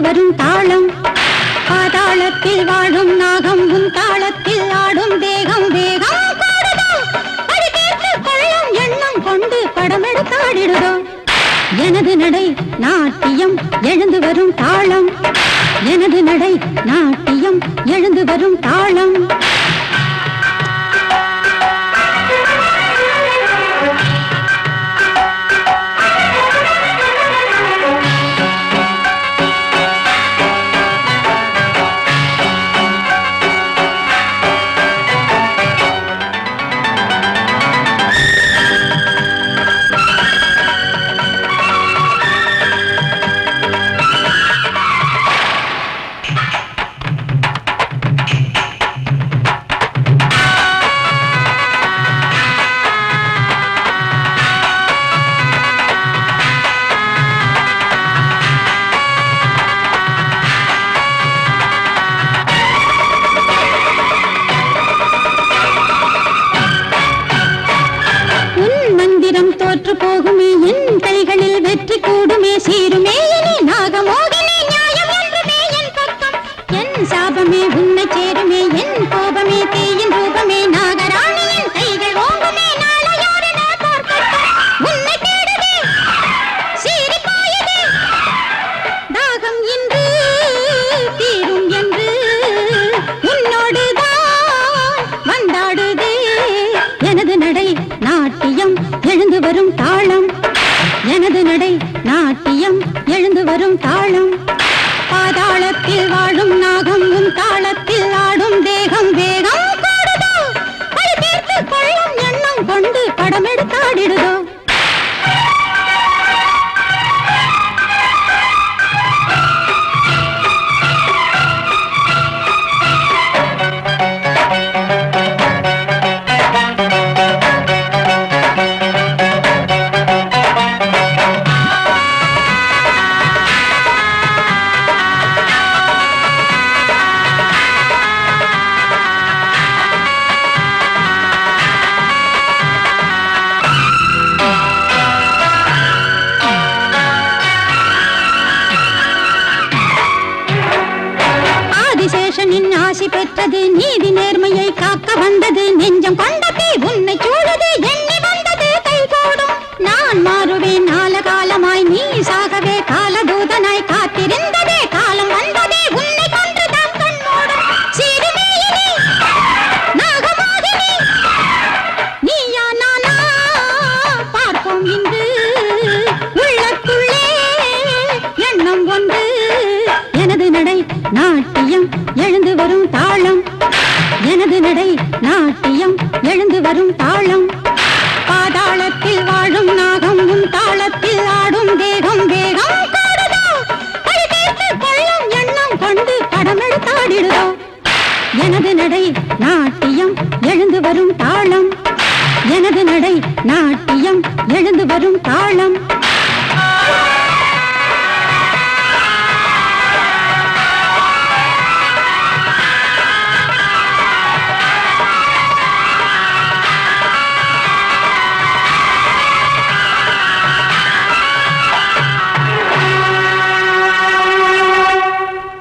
வரும் தாளம் பாதாளத்தில் வாழும் நாகம் உன் தாளத்தில் ஆடும் தேகம் வேகம் கூடுதோ அது கேட்டு கொள்ளும் எண்ணம் கொண்டு படமெடுத்தாடிடுதோ எனது நடை நாட்டியம் எழுந்து வரும் தாளம் எனது நடை நாட்டியம் எழுந்து வரும் தாளம் போகுமே என் கைகளில் வெற்றி கூடுமே சீருமே இனி நாகமோகினி நியாயம் என்றுமே என் பக்கம் என் சாபமே உன்னை சேருமே என் கோபமே தீயின் ரூபமே நாகராணியின் கைகள் ஓங்குமே நாளையோடு நான் பார்க்கட்டும் உன்னை தேடுதே சீறி பாயுதே தாகம் இன்று தீரும் என்று உன்னோடுதான் வந்தாடுதே எனது நடை நாட்டியம் எழுந்து வரும் தாளம் எனது நடை நாட்டியம் எழுந்து வரும் தாளம் பாதாளத்தில் வாழும் நாகம் உன் தாளத்தில் ஆடும் தேகம் வேகம் கூடுதோ அது கேட்டு கொள்ளும் எண்ணம் கொண்டு படமெடுத்தாடிடுதோ ஆசி பெற்றது நீதி நேர்மையை காக்க வந்தது நெஞ்சம் கொண்டது உன்னை சூழது எண்ணி வந்தது கைகூடும் நான் மாறுவேன் காலகாலமாய் நீ சாகவே காலதூதனாய் காத்திருந்ததே காலம் வந்ததே உன்னை கொன்று தம் கண் மூடும் சீருமேயினி நாகமோகினி நீயா நானா பார்ப்போம் இன்று உள்ளத்துள்ளே எண்ணம் ஒன்று எனது நடை நாட்டியம் எழுந்து வரும் தாளம் எனது நடை நாட்டியம் எழுந்து வரும் தாளம் பாதாளத்தில் வாழும் நாகம் உன் தாளத்தில் ஆடும் தேகம் வேகம் கூடுதோ அது கேட்டு கொள்ளும் எண்ணம் கொண்டு படமெடுத்தாடிடுதோ எனது நடை நாட்டியம் எழுந்து வரும் தாளம் எனது நடை நாட்டியம் எழுந்து வரும் தாளம்